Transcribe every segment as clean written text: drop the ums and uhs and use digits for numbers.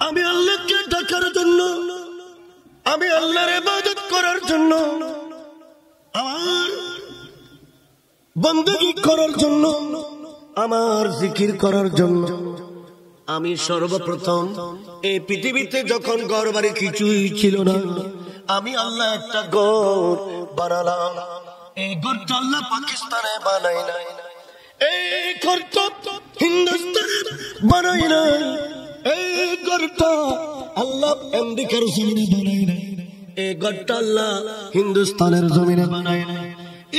আমি আল্লাহকে ডাকার জন্য, আমি আল্লাহর ইবাদত করার জন্য, আমার বন্দেগী করার জন্য, আমার জিকির করার জন্য আমি সর্বপ্রথম এই পৃথিবীতে যখন ঘর বাড়ি কিছুই ছিল না, আমি আল্লাহ একটা ঘর বানালাম। এই ঘরটা আল্লাহ পাকিস্তানে বানাই নাই, এই ঘরটা হিন্দুস্তানে বানাই নাই, এই ঘরটা আল্লাহ আমেরিকার জমিনে বানাই নাই, এই ঘরটা আল্লাহ হিন্দুস্তানের জমিনে বানাই নাই,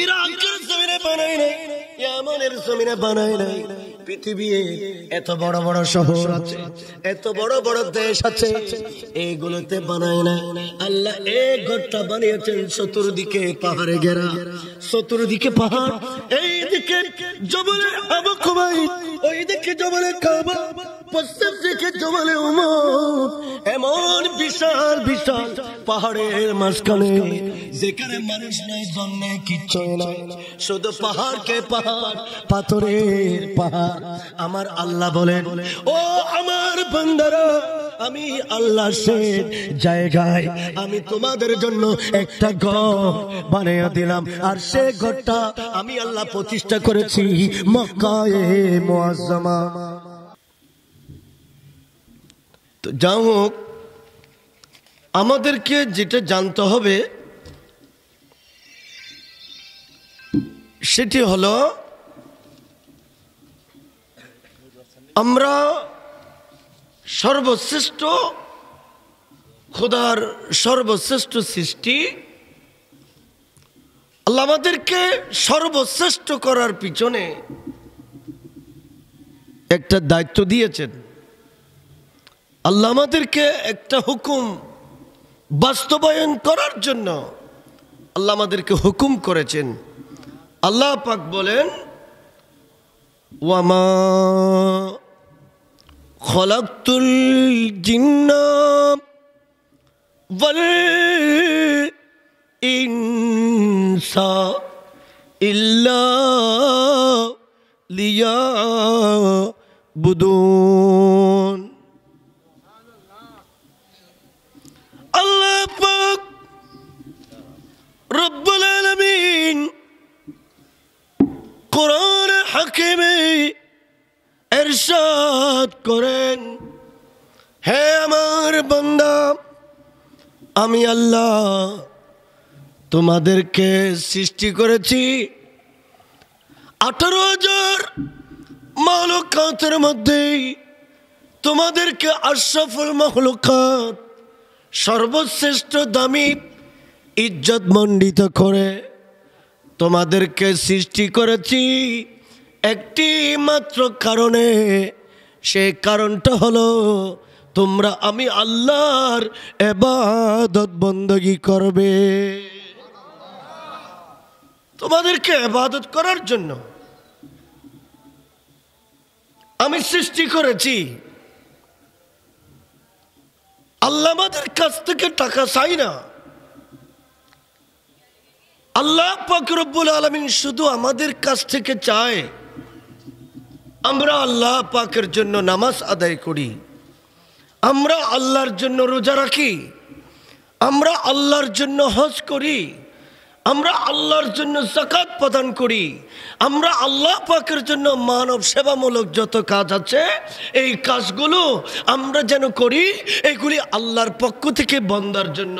ইরাকের জমিনে বানাই নাই, ইয়ামানের জমিনে বানাই নাই। পৃথিবীতে এত বড় বড় শহর আছে, এত বড় বড় দেশ আছে, এইগুলোতে বানায় না। আল্লাহ এই ঘরটা বানিয়েছেন চতুর্দিকে পাহাড়ে ঘেরা, চতুর্দিকে পাহাড়, এইদিকে জবলে আবু কুবাইস, ওইদিকে জবলে কাবা, পশ্চিম দিকে জবলে উমর। এমন বিশাল বিশাল পাহাড়ের মাঝখানে যেখানে মানুষ নাই, জন্মে কিচ্ছু নাই, শুধু পাহাড়কে পাহাড়, পাথরের পাহাড়। আমার আল্লাহ বলেন, ও আমার বান্দারা, আমি আল্লাহ সে জায়গায় আমি তোমাদের জন্য একটা ঘর বানিয়ে দিলাম, আর সে ঘরটা আমি আল্লাহ প্রতিষ্ঠা করেছি মক্কায়ে মুআজ্জামা। তো যাই হোক, আমাদেরকে যেটা জানতে হবে সেটি হলো, আমরা সর্বশ্রেষ্ঠ খোদার সর্বশ্রেষ্ঠ সৃষ্টি, আল্লাহ আমাদেরকে সর্বশ্রেষ্ঠ করার পিছনে একটা দায়িত্ব দিয়েছেন। আল্লাহ আমাদেরকে একটা হুকুম বাস্তবায়ন করার জন্য আল্লাহ আমাদেরকে হুকুম করেছেন। আল্লাহ পাক বলেন, ওয়ামা খলাকতুল জিন্না ওয়াল ইনসা ইল্লা লিয়াবুদুন। আল্লাহ পাক রব্বুল আলামিন কোরআন হাকিমে ইরশাদ করেন, হে আমার বান্দা, আমি আল্লাহ তোমাদেরকে সৃষ্টি করেছি 18,000 মাখলুকাতের মধ্যে, তোমাদেরকে আশরাফুল মাখলুকাত, সর্বশ্রেষ্ঠ দামি ইজ্জত মণ্ডিত করে তোমাদেরকে সৃষ্টি করেছি একটি মাত্র কারণে। সেই কারণটা হলো তোমরা আমি আল্লাহর ইবাদত বندگی করবে। তোমাদেরকে ইবাদত করার জন্য আমি সৃষ্টি করেছি। আল্লাহ আমাদের কাছ থেকে টাকা চাই না। আল্লাহ পাক রব্বুল আলামিন শুধু আমাদের কাছ থেকে চায় আমরা আল্লাহ পাকের জন্য নামাজ আদায় করি, আমরা আল্লাহর জন্য রোজা রাখি, আমরা আল্লাহর জন্য হজ করি, আমরা আল্লাহর জন্য যাকাত প্রদান করি, আমরা আল্লাহ পাকের জন্য মানব সেবামূলক যত কাজ আছে এই কাজগুলো আমরা যেন করি। এগুলি আল্লাহর পক্ষ থেকে বান্দার জন্য,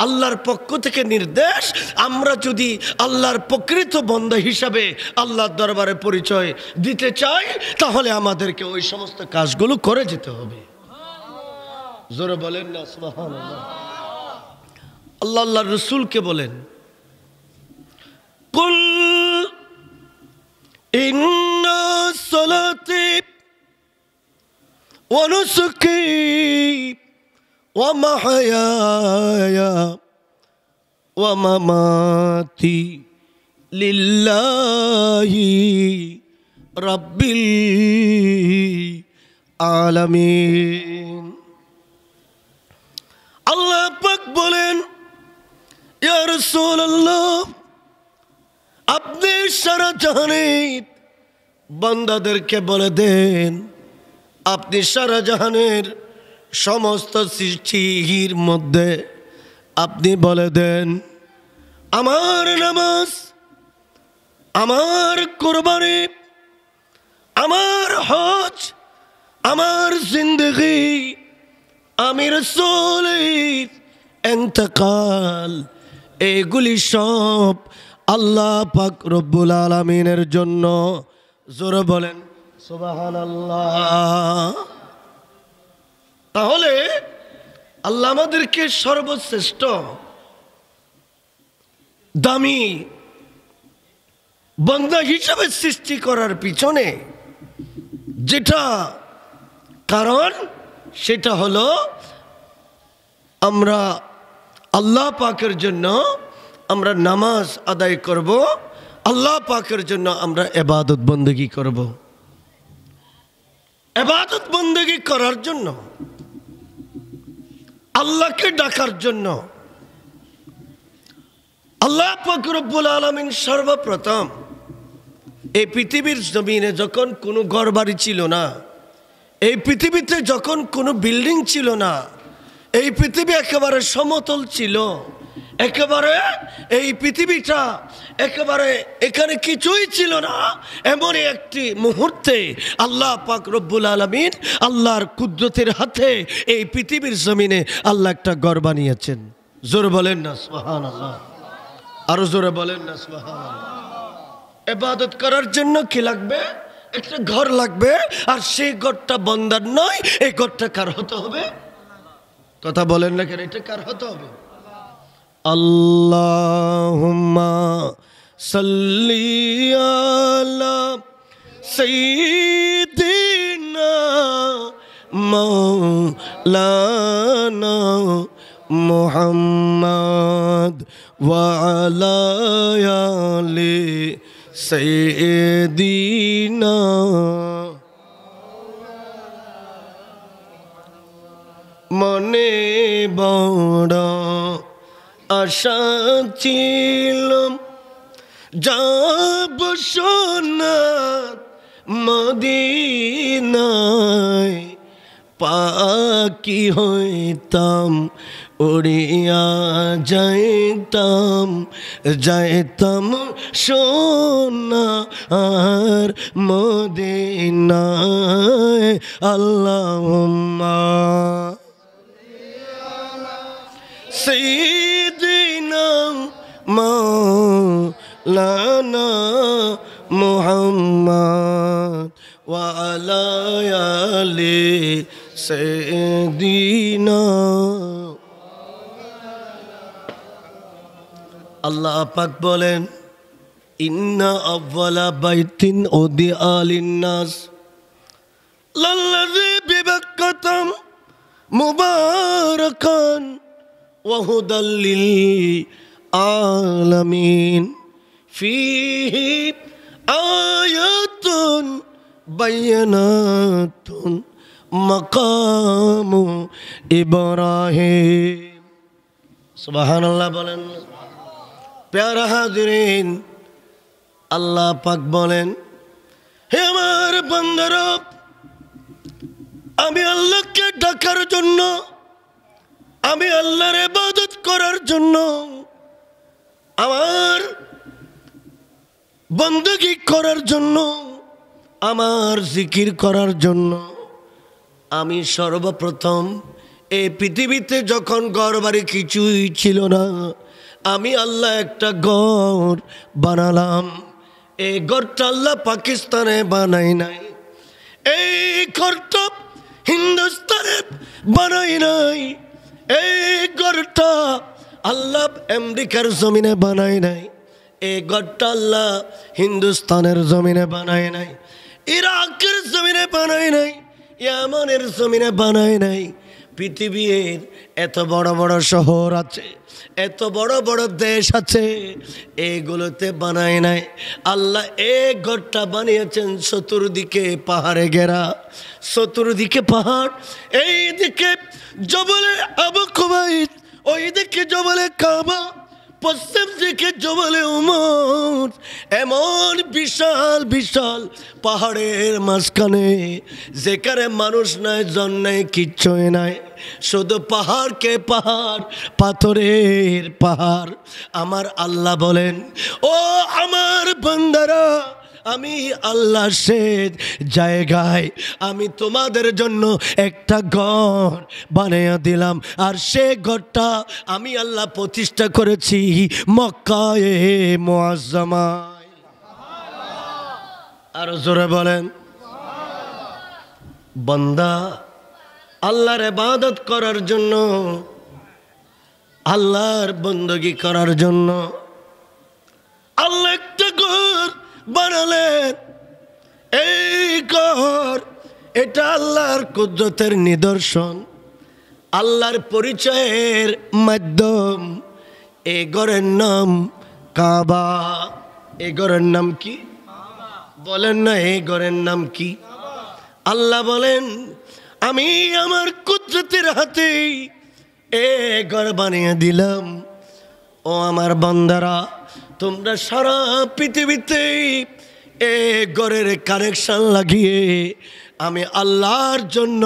আল্লাহর পক্ষ থেকে নির্দেশ। আমরা যদি আল্লাহর প্রকৃত বান্দা হিসাবে আল্লাহর দরবারে পরিচয় দিতে চাই, তাহলে আমাদেরকে ওই সমস্ত কাজগুলো করে যেতে হবে। জোরে বলেন না সুবহানাল্লাহ। আল্লাহ আল্লাহর রাসূলকে বলেন, কুল ইন্না সলাতি ওয়া নুসুকি ওয়া মাহইয়ায়া ওয়া মামাতি লিল্লাহি রাব্বিল আলামিন। আল্লাহ পাক বলেন, ইয়া রাসূলুল্লাহ, আপনি সারা জাহানের বান্দাদেরকে বলে দেন, আপনি সারা জাহানের সমস্ত সৃষ্টির মধ্যে আপনি বলে দেন, আমার নামাজ, আমার কুরবানি, আমার হজ, আমার জিন্দগি, আমি রাসূলের ইন্তেকাল, এগুলি সব আল্লাহ পাক রব্বুল আলামিনের জন্য। জোরে বলেন সুবহানাল্লাহ। তাহলে আল্লাহ আমাদেরকে সর্বশ্রেষ্ঠ দামি বান্দা হিসাবে সৃষ্টি করার পিছনে যেটা কারণ, সেটা হলো আমরা আল্লাহ পাকের জন্য আমরা নামাজ আদায় করব, আল্লাহ পাকের জন্য আমরা ইবাদত বন্দেগী করব। ইবাদত বন্দেগী করার জন্য, আল্লাহকে ডাকার জন্য আল্লাহ পাক রব্বুল আলামিন সর্বপ্রথম এই পৃথিবীর জমিনে যখন কোনো ঘরবাড়ি ছিল না, এই পৃথিবীতে যখন কোনো বিল্ডিং ছিল না, এই পৃথিবী একেবারে সমতল ছিল, একেবারে এই পৃথিবীটা একেবারে এখানে কিছুই ছিল না, এমনই একটি মুহূর্তে আল্লাহ পাক রব্বুল আলামিন আল্লাহর কুদরতের হাতে এই পৃথিবীর জমিনে আল্লাহ একটা ঘর বানিয়েছেন। জোরে বলেন না সুবহানাল্লাহ, আরো জোরে বলেন না সুবহানাল্লাহ। ইবাদত করার জন্য কি লাগবে? একটা ঘর লাগবে। আর সেই ঘরটা বান্দার নয়, এই ঘরটা কার হতে হবে? কথা বলেন না কেন? এটা কার হতে হবে? আল্লাহুম্মা সাল্লি আলা সাইয়্যিদিনা মাওলানা মুহাম্মদ ওয়া আলা আলি সাইয়্যিদিনা। মনে বড় আশা ছিল যাব সোনার মদিনায়, পাখি হইতাম উড়িয়া যাইতাম, যাইতাম সোনার মদিনায়। আল্লাহুম্মা সাইয়্যিদিনা মাওলানা মুহাম্মদ ওয়া আলা আলি সাইয়্যিদিনা। আল্লাহ পাক বলেন, ইন্না আউওয়ালা বাইতিন উদিআ লিন-নাস লাল্লাযী বিবাক্কাতা মুবারাকান ওয়া হুদাল লিল আলামিন ফীহি আয়াতুন বায়্যিনাতুন মাকামু ইব্রাহিম। সুবহানাল্লাহ বলেন। প্যারা হাজিরিন, আল্লাহ পাক বলেন, হে আমার বান্দারা, আমি আল্লাহকে ডাকার জন্য, আমি আল্লাহর ইবাদত করার জন্য, আমার বন্দেগী করার জন্য, আমার জিকির করার জন্য আমি সর্বপ্রথম এই পৃথিবীতে যখন ঘরবাড়ি কিছুই ছিল না, আমি আল্লাহ একটা ঘর বানালাম। এই ঘরটা আল্লাহ পাকিস্তানে বানাই নাই, এই ঘরটা হিন্দুস্তানে বানাই নাই, এই ঘরটা আল্লাহ আমেরিকার জমিনে বানাই নাই, এই ঘরটা আল্লাহ হিন্দুস্তানের জমিনে বানাই নাই, ইরাকের জমিনে বানাই নাই, ইয়ামানের জমিনে বানাই নাই। পৃথিবীর এত বড় বড় শহর আছে, এত বড় বড় দেশ আছে, এগুলোতে বানায় নাই। আল্লাহ এক ঘরটা বানিয়েছেন চতুর্দিকে পাহাড়ে ঘেরা, চতুর্দিকে পাহাড়, এইদিকে জবলে আবু কুবাইস, ওইদিকে জবলে কাবা, পশ্চিম দিকে জবলে উমর, এমন বিশাল বিশাল পাহাড়ের মাঝখানে, যেখানে মানুষ নাই, জন নাই, কিচ্ছুই নাই, শুধু পাহাড়কে পাহাড়, পাথরের পাহাড়। আমার আল্লাহ বলেন, ও আমার বান্দারা, আমি আল্লাহ সে জায়গায় আমি তোমাদের জন্য একটা ঘর বানিয়ে দিলাম, আর সে ঘরটা আমি আল্লাহ প্রতিষ্ঠা করেছি মক্কায়ে মুআজ্জামায়। আরো জোরে বলেন। বান্দা আল্লাহর ইবাদত করার জন্য, আল্লাহর বندگی করার জন্য আল্লাহ একটা ঘর বানালেন। এই ঘর, এটা আল্লাহর কুদরতের নিদর্শন, আল্লাহর পরিচয়ের মাধ্যম। এই ঘরের নাম কাবা। এই ঘরের নাম কি বলেন না? এই ঘরের নাম কি? আল্লাহ বলেন, আমি আমার কুদরতের হাতে এ ঘর বানিয়ে দিলাম। ও আমার বান্দারা, তোমরা সারা পৃথিবীতে এ ঘরের কানেকশন লাগিয়ে আমি আল্লাহর জন্য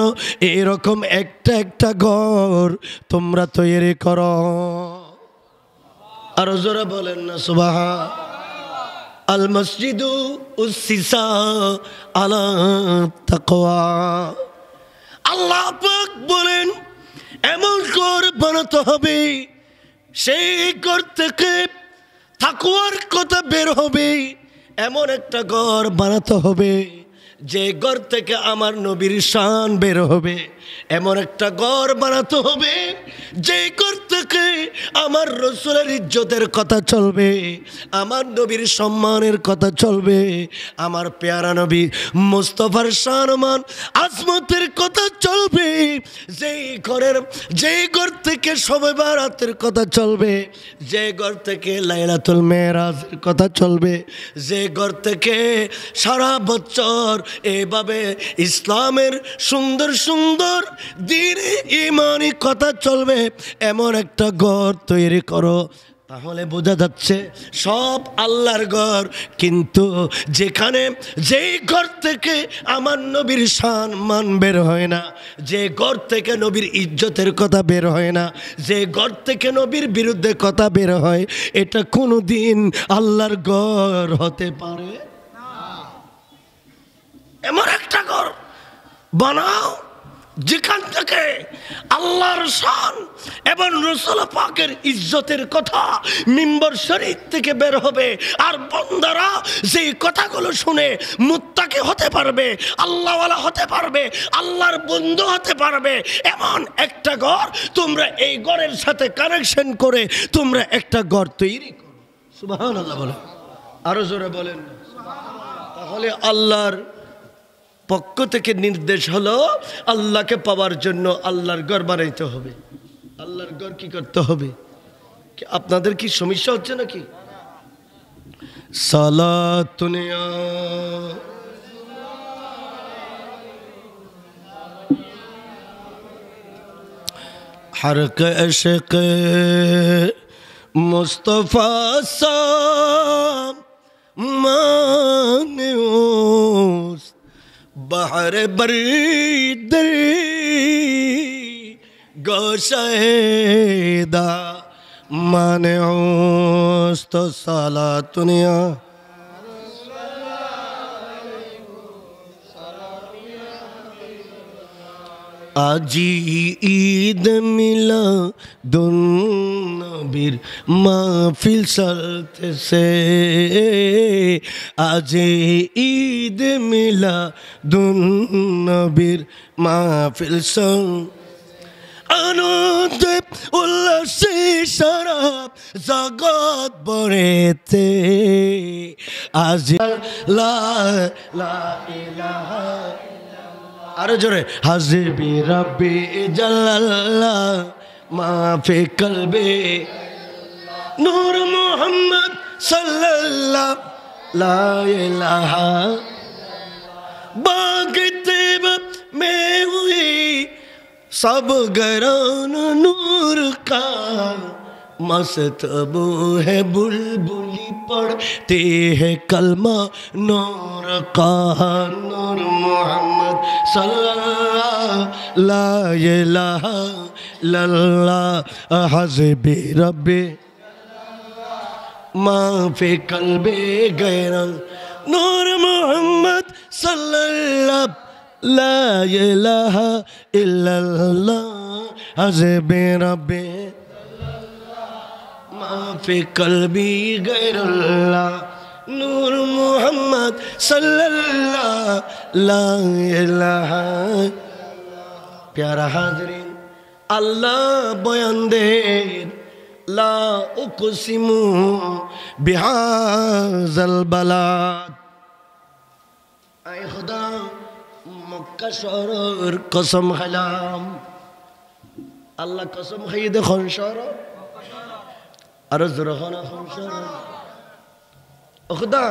এরকম একটা একটা ঘর তোমরা তৈরি করো। আর জোরে বলেন না সুবহান। আল মসজিদু উসসিসা আলা তাকওয়া। আল্লাহ পাক বলেন, এমন ঘর বানাতে হবে, সেই ঘর থেকে তাকওয়ার কথা বের হবে। এমন একটা ঘর বানাতে হবে যে ঘর থেকে আমার নবীর শান বের হবে। এমন একটা ঘর বানাতে হবে যে ঘর থেকে আমার রাসূলের ইজ্জতের কথা চলবে, আমার নবীর সম্মানের কথা চলবে, আমার পেয়ারা নবী মুস্তাফার শানমান আজমতের কথা চলবে। যেই ঘর থেকে শবে বারাতের কথা চলবে, যে ঘর থেকে লাইলাতুল মেরাজের কথা চলবে, যে ঘর থেকে সারা বছর এভাবে ইসলামের সুন্দর সুন্দর দিন ইমানি কথা চলবে, এমন একটা ঘর তৈরি করো। তাহলে বোঝা যাচ্ছে সব আল্লাহর ঘর, কিন্তু যেখানে যেই ঘর থেকে আমার নবীর শান মান বের হয় না, যে ঘর থেকে নবীর ইজ্জতের কথা বের হয় না, যে ঘর থেকে নবীর বিরুদ্ধে কথা বের হয়, এটা কোনো দিন আল্লাহর ঘর হতে পারে না। এমন একটা ঘর বানাও যেখান থেকে আল্লাহর শান এবং রাসূল পাকের ইজ্জতের কথা মিম্বর শরীফ থেকে বের হবে, আর বান্দারা সেই কথাগুলো শুনে মুত্তাকি হতে পারবে, আল্লাহওয়ালা হতে পারবে, আল্লাহর বন্ধু হতে পারবে। এমন একটা ঘর তোমরা এই ঘরের সাথে কানেকশন করে তোমরা একটা ঘর তৈরি করো। সুবহানাল্লাহ বলেন, আরো জোরে বলেন। তাহলে আল্লাহর পক্ষ থেকে নির্দেশ হলো, আল্লাহকে পাওয়ার জন্য আল্লাহর ঘর বানাইতে হবে। আল্লাহর ঘর কি করতে হবে? আপনাদের কি সমস্যা হচ্ছে নাকি? সালাতুনিয়া হরকে ইশকে মুস্তাফা সামানিউস বাহর বরদর গোশায়দা মানেউস। তো সালাতুনিয়া আজি ঈদ মিলাদুন নবীর মাহফিল চলতেছে, আজি ঈদ মিলাদুন নবীর মাহফিল আনন্দ উল্লাসে সারা জগৎ ভরেতে, আজি লা ইলাহা আরো জোরে হাসবি রাব্বি জাল্লাল্লাহ মাফি কলবে নূর মুহাম্মদ সাল্লাল্লাহ লা ইলাহা বাগতেব মে হুই সব গরান নূর কা मस्तबू है बुलबुली पढ़ते हैं कलमा नूर का नूर मोहम्मद सल्लल्लाहु ला इलाहा इल्लल्लाह हस्बी रब्बी माफी कल्बे गैरा नूर मोहम्मद सल्लल्लाहु ला इलाहा इल्लल्लाह हस्बी रब्बी माफी कल्बी गैरुल्लाह नूर मोहम्मद सल्लल्लाहु ला इलाहा। प्यारा हाज़रीन, अल्लाह बयान दे ला उक़सिमु बिहाज़ल बलाद। आए खुदा मक्का शहर कसम खिलाम, अल्लाह कसम खाई देखो शहर अर्ज़ रखना खुदा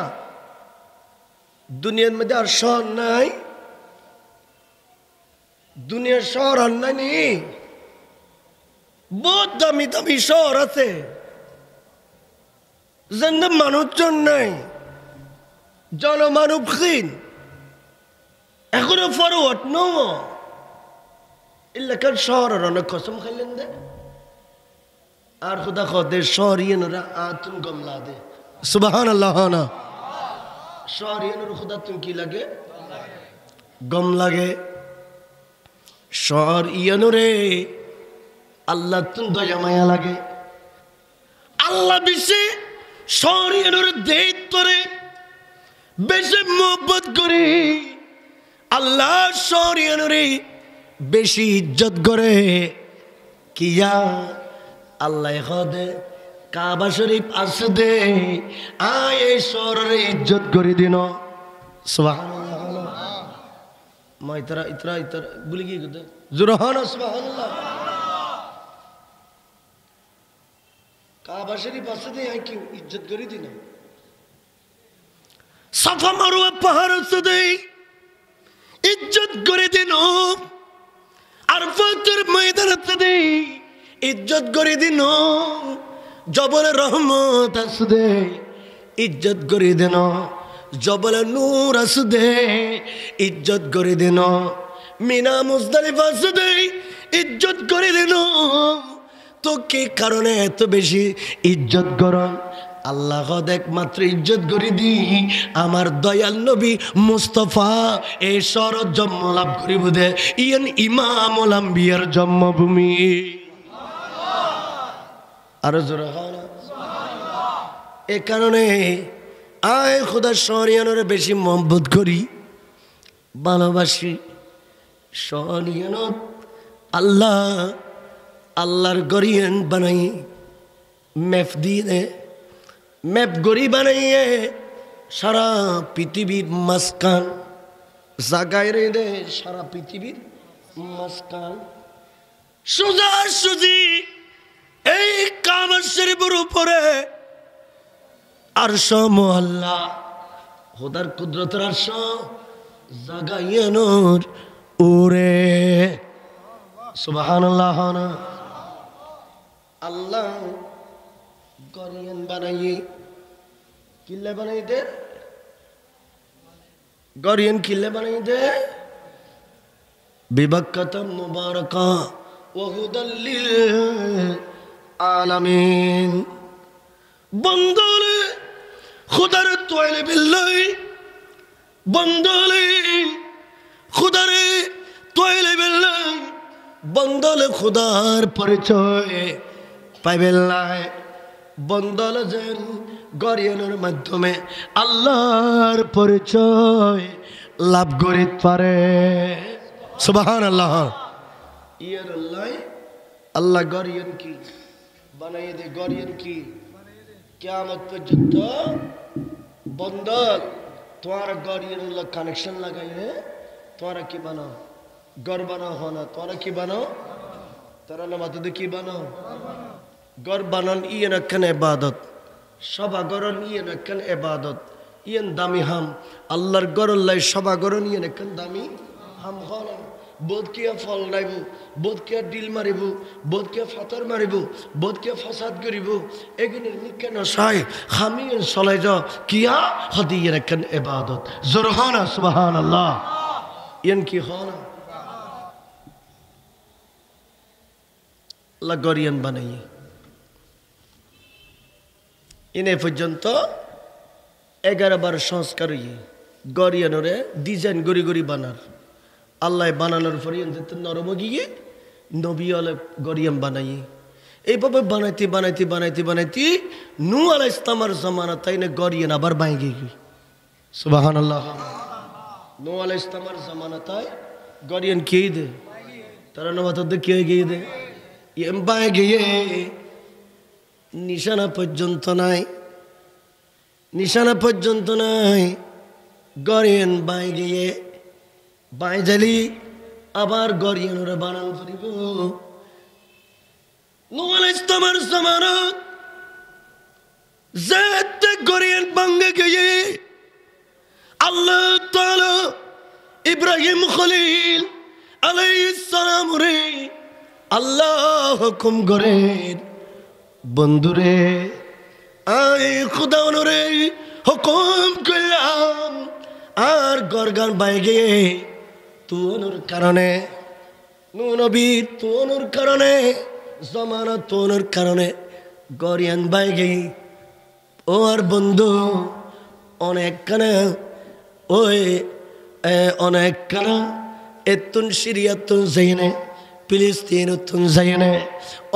दुनियार मध्य আর শহর নাই, দুনিয়ার শহর আর নাই, বহুত দামি দামি শহর আছে যেখানে মানুষজন নাই, জনমানবহীন, এখনো ফরওয়ার্ড নো এলাকার শহরের অনেক কসম খাইলেন দে আর খুদা খদে শহরিয়ানরা আতুন গমলা দে সুবহানাল্লাহ না। শহরিয়ানর খুদা তুমি কি লাগে গম লাগে, শহরিয়ানরে আল্লাহ তুমি দয়া মায়া লাগে। আল্লাহ বেশি শহরিয়ানর দেত করে বেশি মোহব্বত করে, আল্লাহ শহরিয়ানরে বেশি ইজ্জত করে। কিয়া আল্লাহ খদে কাবা শরীফ আসে দে আয় শহরে ইজ্জত করে দিন সুবহানাল্লাহ। মা ইতরা ইতরা ইতরা বলি কি কথা জুরহানা সুবহানাল্লাহ। কাবা শরীফ আসে দে আয় কি ইজ্জত করে দিন। সাফা মারওয়া পাহাড় আসে দে ইজ্জত করে দিন। আরফাতের ময়দান আসে দে ইজ্জত করে দিন। জবল রহমত আসদে ইজ্জত করে দেন, জবল নূর আসদে ইজ্জত করে দেন, মিনা মুজদালিফা আসদে ইজ্জত করে দেন। তো কি কারণে এত বেশি ইজ্জত করন? আল্লাহ একমাত্র ইজ্জত করে দি আমার দয়াল নবী মুস্তফা এই শরৎ জন্ম লাভ করিব দে ইয়েন ইমামুল আম্বিয়ার জন্মভূমি। আর জোরে হয় এ কারণে আয় খুদা শহরিয়ানরে বেশি মহব্বত করি ভালোবাসি। শহরিয়ানত আল্লাহ আল্লাহর গরিয়ান বানাই ম্যাপ দিয়ে ম্যাপ গড়ি বানাইয়ে সারা পৃথিবীর মাঝখান জাগায় রে দে সারা পৃথিবীর মাঝখান সোজা সুজি এই কাবা শরীফের উপরে আরশ মোহাল্লা খোদার কুদরতের আরশ জাগাইয়ে নূর উরে সুবহানাল্লাহ না। আল্লাহ গরিয়ান বানাইয়ে কিল্লে বানাই দে গরিয়ান কিল্লে বানাই দে বিবাক্কাতাম মুবারাকা ওয়া হুদাল লিল আলামিন। বন্দলে খুদার তোয়ালে বিল্লাই বন্দলে খুদারে তোয়ালে বিল্লাই বন্দলে খুদার পরিচয় পাইবেল্লাই। বন্দলে যেন গরিয়ানের মাধ্যমে আল্লাহর পরিচয় লাভ করিতে পারে সুবহানাল্লাহ। ইয়ার আল্লাহ আল্লাহ গরিয়ান কি বানাই দে গরিয়ান কি কিয়ামত পর্যন্ত বন্দর তোমার গরিয়ানের লগ কানেকশন লাগাইলে তোমরা কি বানাও ঘর বানাও হনা তোমরা কি বানাও তারা না মাথা কি বানাও ঘর বানান ইয়ে নাকান ইবাদত সবা গরন ইয়ে নাকান ইবাদত ইয়েন দামি হাম আল্লাহর গরল্লাই সবা গরন ইয়ে নাকান দামি হাম হন বোধ কিয়া ফল নাইব, বোধ কিয়া ডিল মারিব, বোধ কিয়া ফাতর মারিব, বোধ কিয়া ফাসাদ করিব, এগুলো কেন চাই আমি চলাই যাও কিয়া হদিয়ে রাখেন ইবাদত। জোরহানা সুবহানাল্লাহ। ইয়ান কি হনা আল্লাহ গরিয়ান বানাই এনে পর্যন্ত 11 বার সংস্কার হইয়ে গরিয়ানরে ডিজাইন গড়ি গড়ি বানার আল্লাহ বানানোর পরে নরম গিয়ে নবী আলে গরিয়ান বানাই এইভাবে বানাইতে বানাইতে বানাইতে বানাইতে নূহ আলাইহিস সালামের জামানা তাই না গরিয়ান আবার বাইরে গই। সুবহানাল্লাহ। নূহ আলাইহিস সালামের জামানা তাই গরিয়ান কে দে তারা নবাত কে গিয়ে দে এম বাইরে গিয়ে নিশানা পর্যন্ত নাই, নিশানা পর্যন্ত নাই। গরিয়ান বাই গিয়ে বাই জালি আবার গরিয়ান ওরা বানান ফিরিব। নূহ আলাইহিস সালামের জামানাত যেতে গরিয়ান ভাঙ্গে গিয়ে আল্লাহ তাআলা ইব্রাহিম খলিল আলাইহিস সালাম রে আল্লাহ হুকুম করেন বন্ধুরে আয় খুদা রে হুকুম করলাম আর গরগান বাই গিয়ে তোর কারণে নূহ নবী তোর কারণে জমানা তোর কারণে গরিয়ান বাই গিয়ে ও আর বন্ধু অনেকখানা ওই অনেকখানা এতুন সিরিয়াতুন যাইনে ফিলিস্তিন তুন যাইনে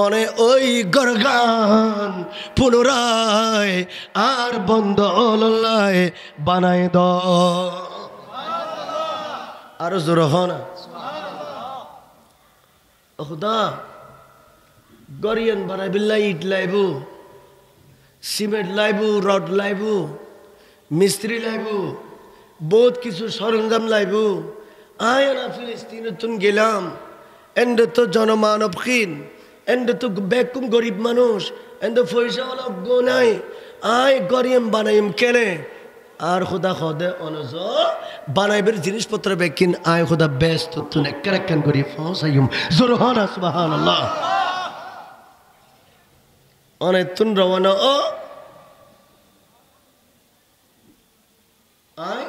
অনে ওই গরগান পুনরায় আর বন্ধ অল্লাহ বানাই দ আর জোর হনা খুদা গরিয়ান বানাই বিল্লাই ইট লাইবু সিমেন্ট লাইবু রড লাইবু মিস্ত্রি লাইবু বহুত কিছু সরঞ্জাম লাইবু আয় না ফিলিস্তিন তুন গেলাম এন্ড তো জনমানবহীন এন্ড তো বেকুম গরিব মানুষ এন্ড পয়সাওয়ালা নাই আয় গরিয়ান বানাইম কেনে আর খুদা খদে অনজ বানাইবের জিনিসপত্র বেকিন আয় খুদা ব্যস্ত তুন একখান করি ফসাইম জোরহানা সুবহানাল্লাহ। অনেক তুন রওনা ও আয়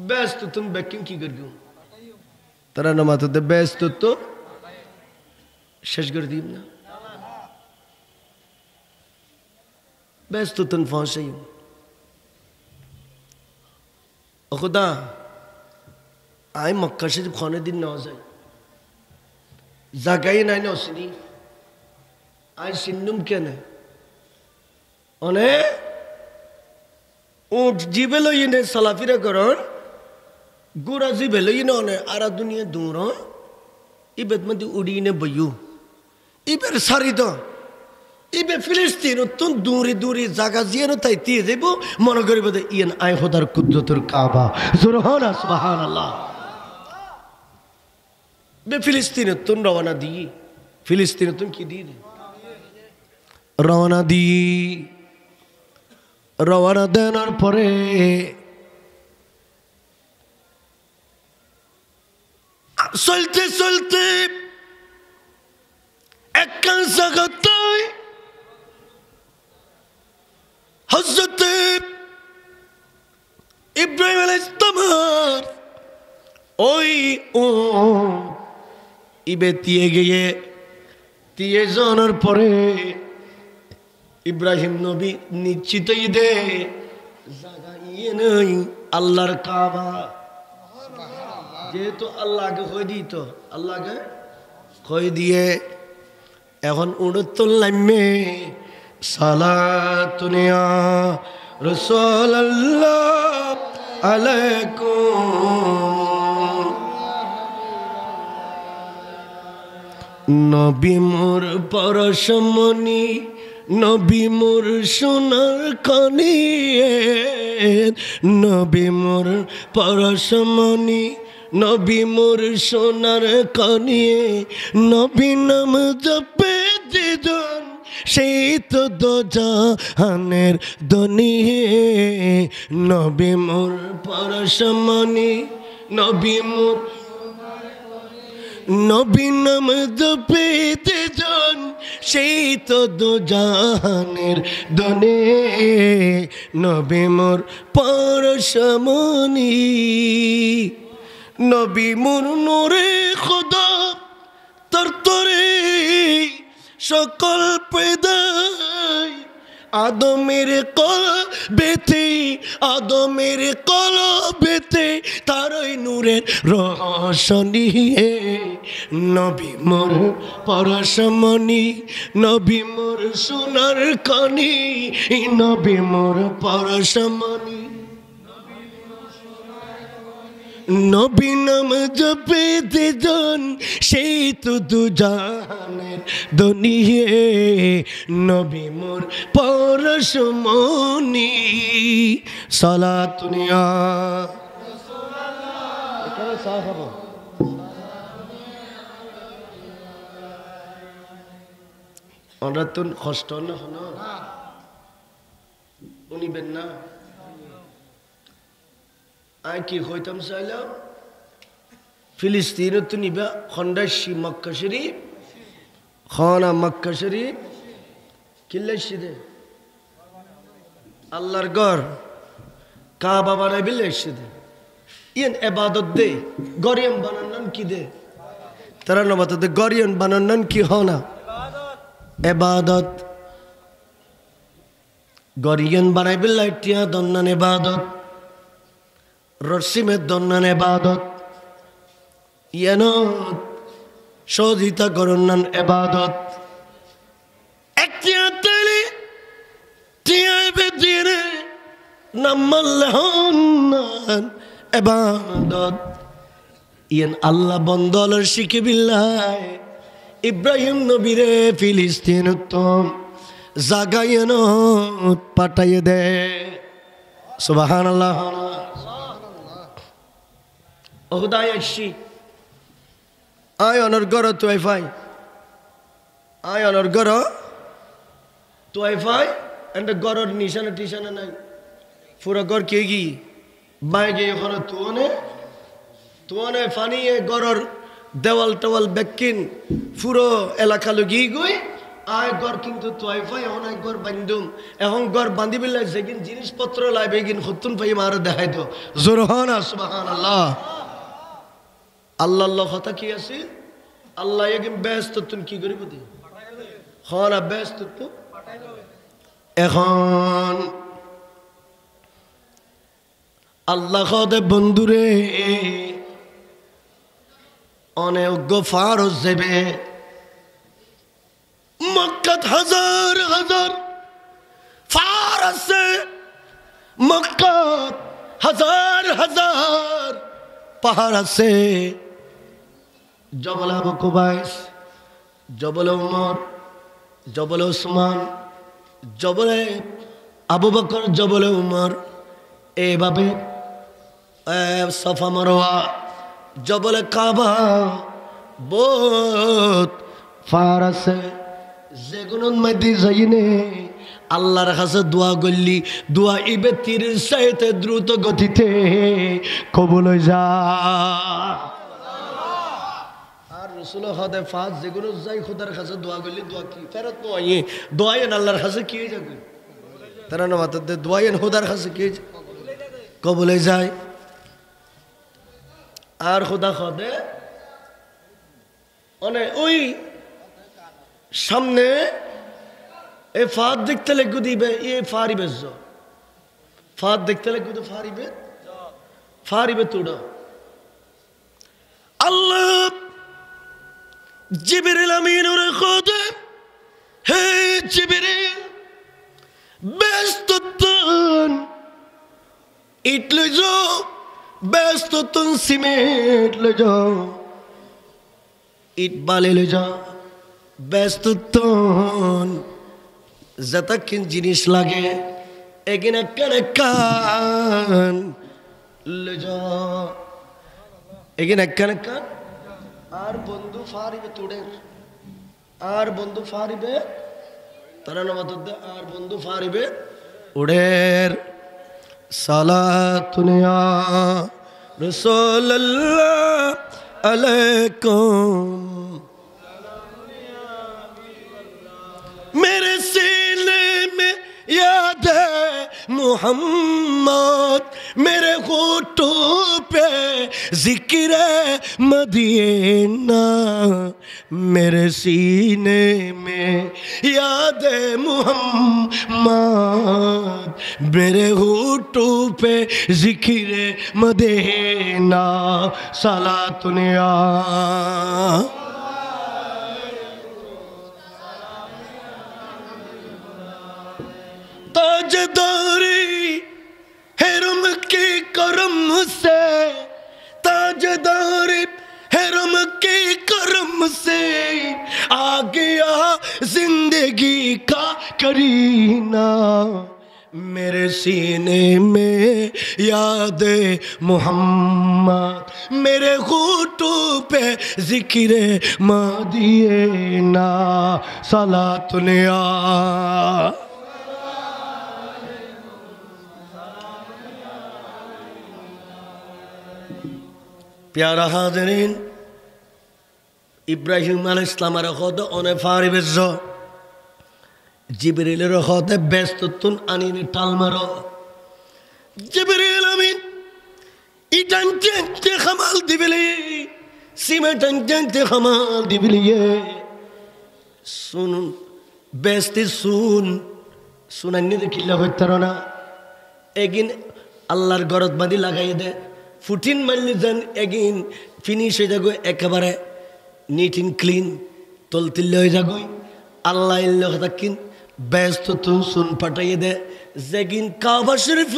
ব্যস্ত তুন বেকিন কি করগু তারা নামাতে ব্যস্ত তো শেষ করে দিম না ব্যস্ত তুন ফসাইম ও খুদা আয় মক্কা শরীফ খানে দিন না যায় জাগাই নাই না অসিনি আয় সিন্নুম কেন অনে উঠ জিবে লইনে সালাফিরা করন গুড়া জিবে লইনে অনে আরা দুনিয়া দূর ইবেদ মধ্যে উড়িনে বইয়ু ইবের সারি তো ইবে ফিলিস্তিন তুন দূরে দূরে জায়গা জিয়ে তাই দিয়ে যাব মনে করিব ইয়েন আয় খোদার কুদরতের কাবা সুবহানাল্লাহ সুবহানাল্লাহ। বে ফিলিস্তিন তুন রওনা দি ফিলিস্তিন তুন কি দি রওনা দি রওনা দেওয়ার পরে চলতে চলতে একখান জায়গায় হযরত ইব্রাহিম আলাইহিস সালাম ওই ইবে দিয়ে গিয়ে দিয়ে জানার পরে ইব্রাহিম নবী নিশ্চিত দে জায়গা ইয়ে নেই আল্লাহর কাবা যেহেতু আল্লাহকে কই দিত আল্লাহকে কই দিয়ে এখন উড়তল নামে সালাতুনিয়া রাসূলুল্লাহ আলাইকুম নবী মোর পরশমণি নবী মোর সোনার কনি নবী মোর পরশমণি নবী মোর সোনার কনি নবী নাম জপে যেজন সেই তো দোজাহানের দনি নবী মোর পরশমণি নবী মোর নবী নাম জপেতে জন সেই তো দু জাহানের দনে নবী মোর পরশমণি নবী মোর নূরে খোদা তোর তরে সকল পেদায় আদমের কল বেতে তারই নূরের রোশনী নবী মোর পরশমণি নবী মোর সোনার খনি নবী মোর পরশমণি নবী নাম জপেতে জন সেই তো দু জাহানের ধনী নবী মোর পরশমণি সালাতুনিয়া আমরা তো কষ্ট না হলো উনিবেন না আই কি হইতাম চাইলাম ফিলিস্তিনত নিবা খন্ডাসি মক্কা শরীফ খানা মক্কা শরীফ কিল্লাইছি দে আল্লাহর ঘর কাবা বানাই বিল্লাইছি দে ইয়েন ইবাদত দে গরিয়ান বানান্নন কি দে তারা নবাত দে গরিয়ান বানান্নন কি হনা ইবাদত গরিয়ান বানাই বিল্লাই টিয়া দন্নান ইবাদত রসিমের দন্নান ইবাদত ইয়ান সহযোগিতা করন্নান ইবাদত একটিয়া তৈরি টিয়াইবে দিয়ে নাম্মাল্লাহন ইবাদত ইয়ান আল্লাহ বন্দলর শিখে বিল্লাহ ইব্রাহিম নবীরে ফিলিস্তিন উত্তম জাগায়ন পাঠাইয়ে দে সুবহানাল্লাহ ওহুদায় আসছি আয় অনর গর তুই ফাই আয় অনর গর তুই ফাই এন্ড গরর নিশানা টিশানা নাই পুরো গর কে গি বাই গে এখন তুনে ফানি এ গরর দেওয়াল টেওয়াল বেকিন পুরো এলাকা লগি গই আয় গর কিন্তু তুই ফাই এখন আয় গর বান্ধুম এখন গর বান্ধি বিল্লা যেগিন জিনিসপত্র লাইবে গিন হতুন ফাই মার দেখাই তো জোর হন সুবহানাল্লাহ আল্লাহ কথা কি আছে আল্লাহ একদিন ব্যস্ত তুমি কি করিব দি হনা ব্যস্ত তো এখন আল্লাহ খদে বন্ধুরে অনেক গফার যাবে মক্কাত হাজার হাজার ফার আছে মক্কাত হাজার হাজার পাহাড় আছে জবল আবু কুবাইস জবল উমর জবল উসমান জবলে আবু বকর জবলে উমর এইভাবে সাফা মারওয়া জবলে কাবা বহুত পাহাড় আছে যেগুলোর মধ্যে যাইনে আল্লাহর কাছে দোয়া করলি দোয়া ইবে তীরের চাইতে দ্রুত গতিতে কবুল হয়ে যা আর রাসূল হদে ফাজ যেগুলো যাই খোদার কাছে দোয়া করলি দোয়া কি ফেরত নয় দোয়ায়েন আল্লাহর কাছে কি হয়ে যাবে তারা না মাত্র দোয়ায়েন খোদার কাছে কি কবুল হয়ে যায় আর খোদা খদে অনেক ওই সামনে এ ফাদ দেখতে লাগু দিবে এ ফারিবে ফাদ দেখতে লাগু তো ফারিবে তোড় আল্লাহ জিবরিল আমিন ওরে খোদে হে জিবরিল ব্যস্ততন ইট লে যাও ব্যস্ততন সিমেন্ট লে যাও ইট বালে লে যাও ব্যস্ততন যতক্ষণ জিনিস লাগে এগিনা কান লে যাও এগিনা কান আর বন্ধু ফারিবে তোড়ের আর বন্ধু ফারিবে তারা নামাজ আর বন্ধু ফারিবে উড়ের সালাতুনিয়া রাসূলুল্লাহ अलैकुम मेरे सीने में याद है मोहम्मद मेरे होठों पे जिक्र मदीना मेरे सीने में याद है मोहम्मद मेरे होठों पे जिक्र मदीना सलातुनिया ताजदारी हरम के करम से ताजदारी हरम के करम से आ गया जिंदगी का करीना मेरे सीने में याद मोहम्मद मेरे होठों पे जिक्र मदीना सलातुनिया प्यारा हाज़रीन इब्राहिम अलैहिस्सलाम रखोद ओने फारी बेज़ो जिब्रील रखोद बेस्तुन अनीने टालमरो जिब्रील अमीन इटंटे खमाल दिबली सीमेटंटे खमाल दिबली सुन बेस्ती सुनन्नी देखिला होतरना एगिन अल्लाहर गरज बादी लगाई दे ফুটিন মারলে যেন এগিন ফিনিশ হয়ে যাগো একেবারে নিট এন্ড ক্লিন তলতিল হয়ে যাগো আল্লাহ ইল্লাহ তাকিন ব্যস্ত তুন সুন পাঠাইয়ে দে যেগিন কাবা শরীফ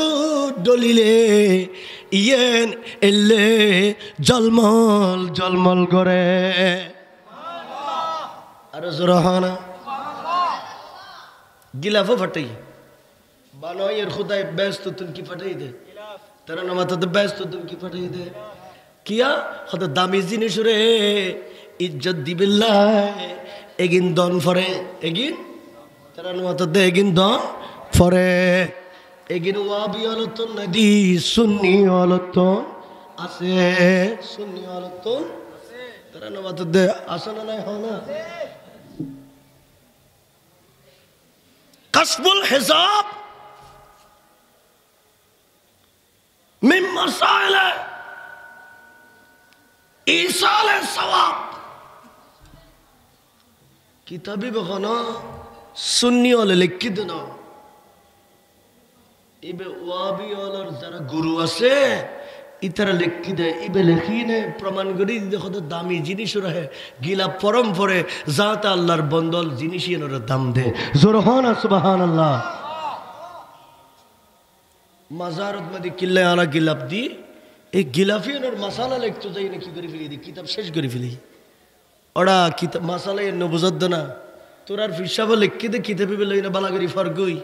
দলিলে ইয়েন এলে জলমল জলমল করে আর জোরাহানা গিলাফ ফাটাই বানাইয়ের খুদাই ব্যস্ত তুন কি ফাটাই দে तेरा नाम तो बेस्ट तो तुम की पढ़ाई दे किया खुदा दामी जिनिस रे इज्जत दी बिल्ला एगिन दन फरे एगिन तेरा नाम तो दे एगिन दन फरे एगिन वाबी वालों नदी सुन्नी वालों आसे सुन्नी वालों तेरा नाम तो दे आसना नहीं होना कस्बुल हिसाब من مسائل إيصال الثواب किताबी बखाना सुन्नी वाले लिख देना इबे वाबी वाला जरा गुरु आसे इतना लिख दे इबे लिखी ने प्रमाण करी देखो तो दामी जिनिस रहे गिला परम परे जाता अल्लाहर बंदल जिनिसी नर दाम दे जोरहाना सुबहान अल्लाह मजारत में किले आना गिलाफ दी एक गिलाफी और मसाला लेक तो जाइए की करी फिली दी किताब शेष करी फिली ओड़ा किताब मसाला ये नबुज़द ना तोरार फिशाबा लेक के दे किताबी में लेना बाला करी फर्क हुई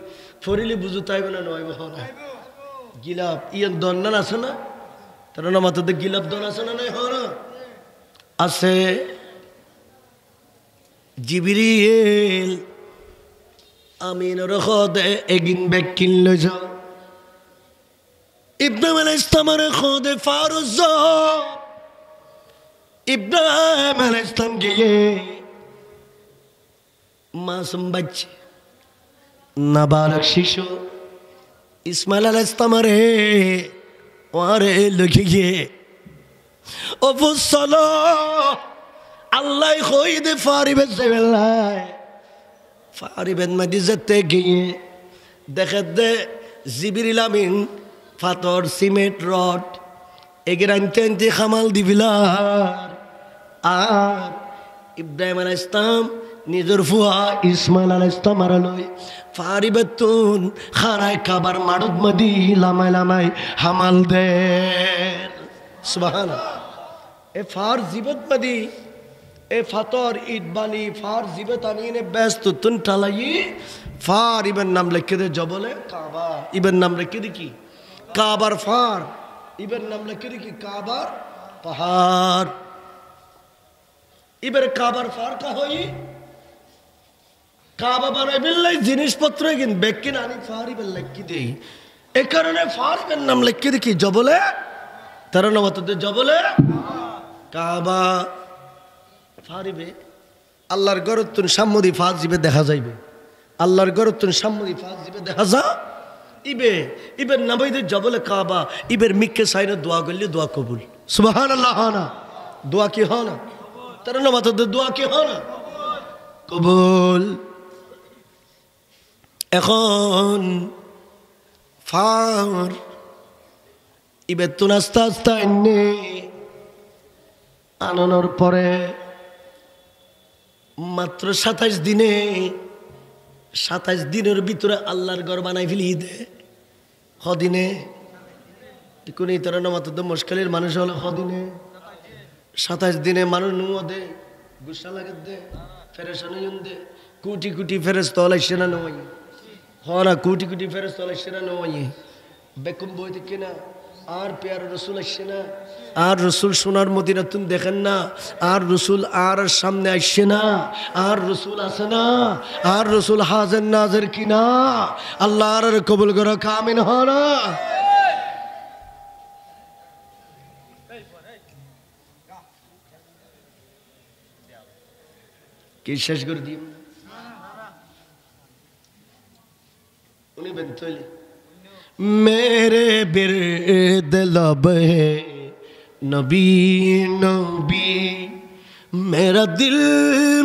फोरीली बुजुताई बना नॉय बहाना गिलाफ ये दोनना ना सुना तेरा नाम आता दे गिलाफ दोनना सुना नहीं हो ना असे जिब्रील आमीन रखो दे एगिन बेकिन ले जा इब्राहिम अलैहिस्सलाम खुद फारूज़ इब्राहिम अलैहिस्सलाम के ये मासूम बच्चे नाबालग शिशु इस्माइल अलैहिस्सलाम रे वारे लगिए ओ वो सलो अल्लाह खोई दे फारिबत से बिल्लाह फारिबत मदीज़ते गए देखे दे जिब्रील अमीन फातर सीमेंट रॉड एगरांते खमाल दिबिलार आर इब्राहिम अलैहिस्सलाम निजर फुआ इस्माइल अलैहिस्सलाम आरलोय फारिबतुन खाराय काबार मारुद मदी लामाय लामाय हमाल दे सुबहान ए फार जिबत मदी ए फातर ईद बाली फार जिबत आमीने बेस्ट तुन टालाई फार इबन नाम लिखे दे जबले काबा इबन नाम लिखे दे की काबार फार इबर नाम लिखे कि काबार पहाड़ इबर काबार फार का होई काबा बनाए बिल्लाई जिनिस पत्र किन बेकिन आनी फारी बिल लिखी दे एक कारण फार इबर नाम लिखे कि जबले तेरा नाम तो दे जबले কাবা ফারিবে আল্লাহর গরতুন সাম্মদি ফাজ দিবে দেখা যাইবে আল্লাহর গরতুন সাম্মদি ফাজ দিবে দেখা যা ইবে ইবের নাবাইদের জবলে কাবা ইবের মিক্কে সাইনে দোয়া করলে দোয়া কবুল সুবহানাল্লাহ হানা দোয়া কি হয় না তার নামাতে দোয়া কি হয় না কবুল এখন ফার ইবে তুন আস্তে আস্তে এনে আনানোর পরে মাত্র 27 দিনে 27 দিনের ভিতরে আল্লাহর ঘর বানাই ফেলি দে হদিনে কোন তারা নামাতে মুশকিলের মানুষ হলো হদিনে 27 দিনে মানুষ নুদে গুসা লাগে দে ফেরেশান দে কোটি কোটি ফেরেশতা আলাইছে না নয় হরা কোটি কোটি ফেরেশতা আলাইছে না নয় বেকুম বই দেখে না আর প্যার রসুল আসছে না আর রসুল সোনার মদিনা তুমি দেখেন না আর রসুল আর সামনে আসছে না আর রসুল আসে না আর রসুল হাজার নাজের কিনা আল্লাহ আর কবুল করা কামিন হরা কি শেষ করে দিই উনি বেন্তলি मेरे बिरद लब है नबी नबी मेरा दिल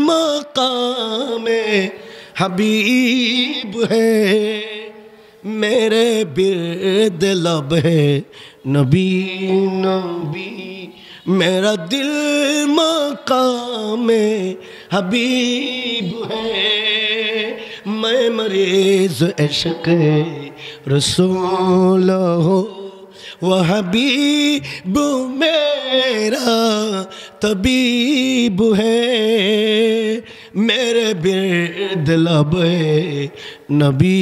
मकाम हबीब है मेरे बिरद लब है नबी नबी मेरा दिल मकाम हबीब है मैं मरीज इश्क रसूल हो वह हबीब मेरा तबीब है मेरे बिरद लब नबी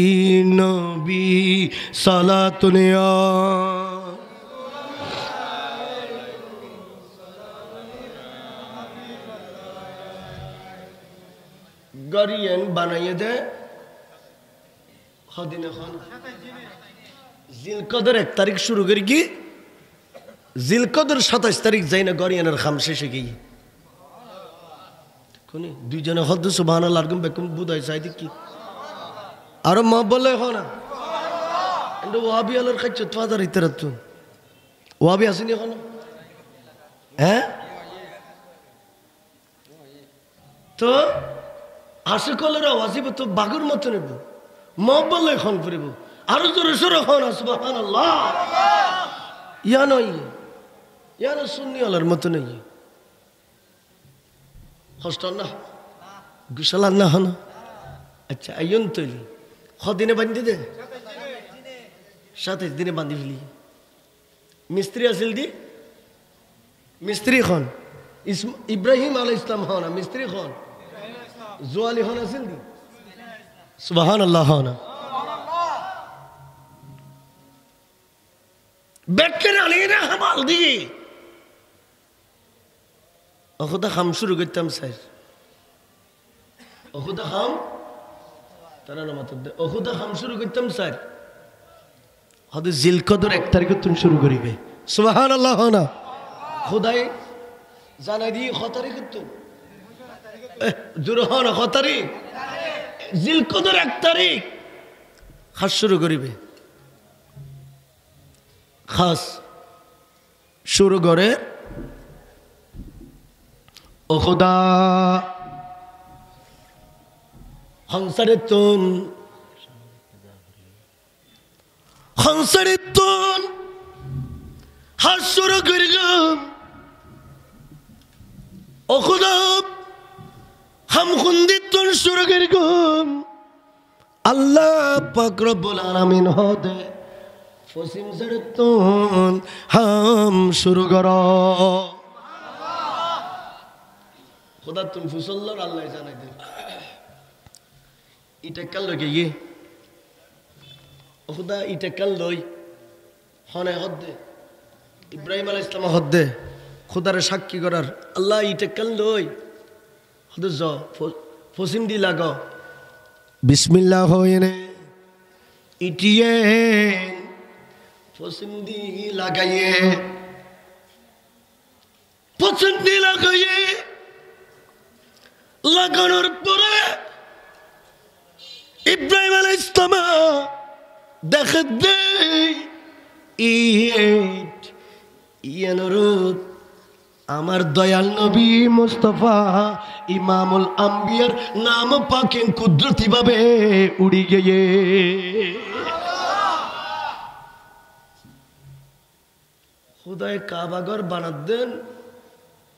नबी सलातुनिया गरियन बनाइए दे हदिने खान জিলকদর 1 তারিখ শুরু করি কি জিলকদর 27 তারিখ যাই না গরিয়ানের খাম শেষে গিয়ে কোনি দুইজনে হদ সুবহানাল্লাহ আরগম বেকুম বুদাই সাইদি কি আর মা বলে হ না এন্ড ওয়াবি আলার খাচ্ছ ফাদার ইতরাত ওয়াবি আসেনি এখন হ্যাঁ তো আসে কলেরা ওয়াজিব তো বাগুর মত নেব মা বলে এখন পড়ব আর জোরে সোরে হন সুবহানাল্লাহ ইয়া নয় ইয়া না সুন্নি আলার মত নেই হস্টার না গুশালার না হন আচ্ছা আইন তৈলি দিনে বান্ধি দে 27 দিনে বান্ধি ফেলি মিস্ত্রি আসিল দি মিস্ত্রি খন ইব্রাহিম আলাইহিস সালাম হন মিস্ত্রি খন জোয়ালি হন আসিল দি সুবহানাল্লাহ হন বেটকে আলিয়ে না হামাল দি অখুদা খাম শুরু করতাম স্যার অখুদা খাম তারা না মাত্র অখুদা খাম শুরু করতাম স্যার হয়তো জিলকদর 1 তারিখে তুমি শুরু করিবে সুবহানাল্লাহ না খোদাই জানাই দি 1 তারিখ তো জোর হন 1 তারিখ জিলকদর 1 তারিখ খাস শুরু করিবে খাস শুরু করে ও খোদা হংসারে তুন হাস শুরু করি ও খোদা হাম খুন্দি তুন শুরু করি আল্লাহ পাক রব্বুল আলামিন হদে ফসিম জরতুন হাম শুরু করো খোদা তুম ফুসল্লার আল্লাহ জানাই দে ইটা কাল লগে ইয়ে ও খোদা ইটা কাল লই হনে হদ্দে ইব্রাহিম আলাইহিস সালাম হদ্দে খোদারে সাক্ষী করার আল্লাহ ইটা কাল লই হদে জ ফসিম দি লাগো বিসমিল্লাহ হইনে ইটিয়ে ফসিম দি লাগাইয়ে চুন্নি লাগানোর পরে ইব্রাহিম আলাইহিস সালাম দেখে দে ইয়ানুরুত আমার দয়াল নবী মুস্তাফা ইমামুল আম্বিয়ার নাম পাকে কুদরতি ভাবে উড়ি গিয়ে খুদায়ে কাবা ঘর বানাত দেন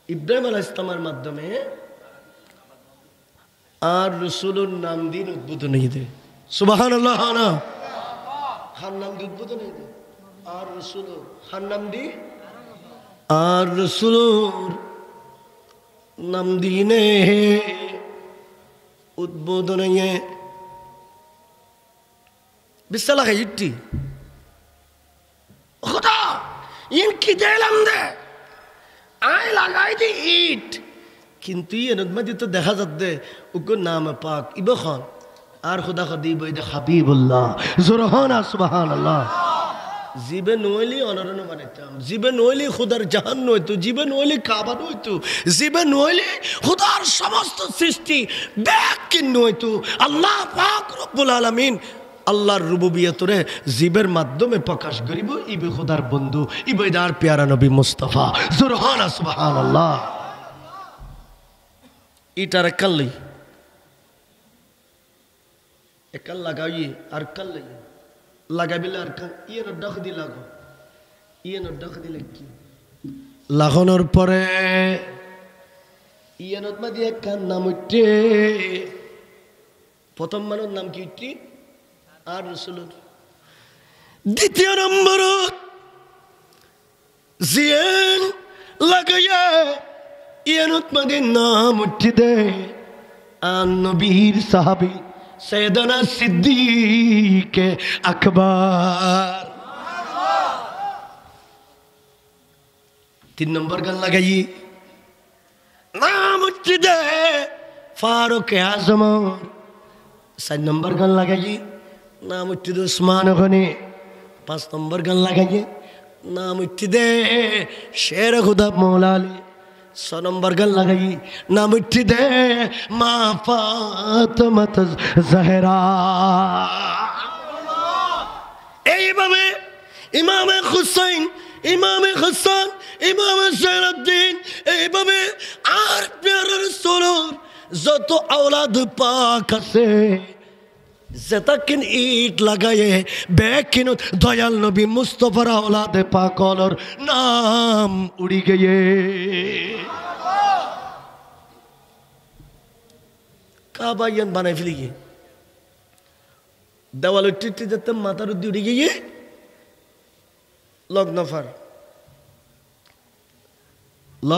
ইব্রাহিম আলাইহিস সালামের মাধ্যমে আর রাসূলুর নাম দিন উদ্বোধন হইতে সুবহানাল্লাহ না খান নাম দি উদ্বোধন হইতে আর রাসূল খান নাম দি আর রাসূলুর নাম দিনে উদ্বোধন হইয়ে বিসলা খাইটি খোদা ইন কি দিলাম দে আই লাগাই দি ইট কিন্তু এর মধ্যে তো দেখা যাচ্ছে ওকে নাম পাক ইবখান আর খোদা খদি বইদে হাবিবুল্লাহ জোরহানা সুবহানাল্লাহ জীবে নইলি অনরণ বানাইতাম জীবে নইলি খোদার জাহান নইতো জীবে নইলি কাবা নইতো জীবে নইলি খোদার সমস্ত সৃষ্টি ব্যাকিন নইতো আল্লাহ পাক রব্বুল আলামিন আল্লাহর রুবুবিয়তরে জীবের মাধ্যমে প্রকাশ করিব ইবে খোদার বন্ধু ইবেদার প্যারা নবী মুস্তাফা জোরহানা সুবহানাল্লাহ ইটার কাল্লি একাল লাগাই আর কাল্লি লাগাবিলে আর ইয়ে ডাক দি লাগো ইয়ে ডাক দিলে কি লাগানোর পরে ইয়ে নদমা দিয়ে কান নাম উঠে প্রথম মানের নাম কি উঠি আর রাসূলুর দ্বিতীয় নম্বর জিয়ান লাগাইয়া ইয়ানুত মাদের নাম উঠে দে আর নবীর সাহাবী সৈয়দনা সিদ্দিক আকবর তিন নম্বর গান লাগাই নাম উঠে দে ফারুক আজম চার নম্বর গান লাগাই নাম উঠে দে উসমান গনি পাঁচ নম্বর গান লাগাই নাম উঠে দে শের খুদা মৌলা আলী 6 নম্বর গান লাগাই নাম উঠে দে মা ফাতেমা জাহরা এইভাবে ইমামে হুসাইন ইমামে হাসান ইমামে জয়নুদ্দিন এইভাবে আর প্যারা রাসূলের যত আওলাদ পাক আছে যেতাকিন ইট লাগায়ে বেকিন দয়াল নবী মুস্তাফার আওলাদ পাকলর নাম উড়ি গিয়ে কাবায়ান বানাই ফেলি গিয়ে দেওয়াল টিটি যেতে মাথার উদ্দি উড়ি গিয়ে লগ্নফার ল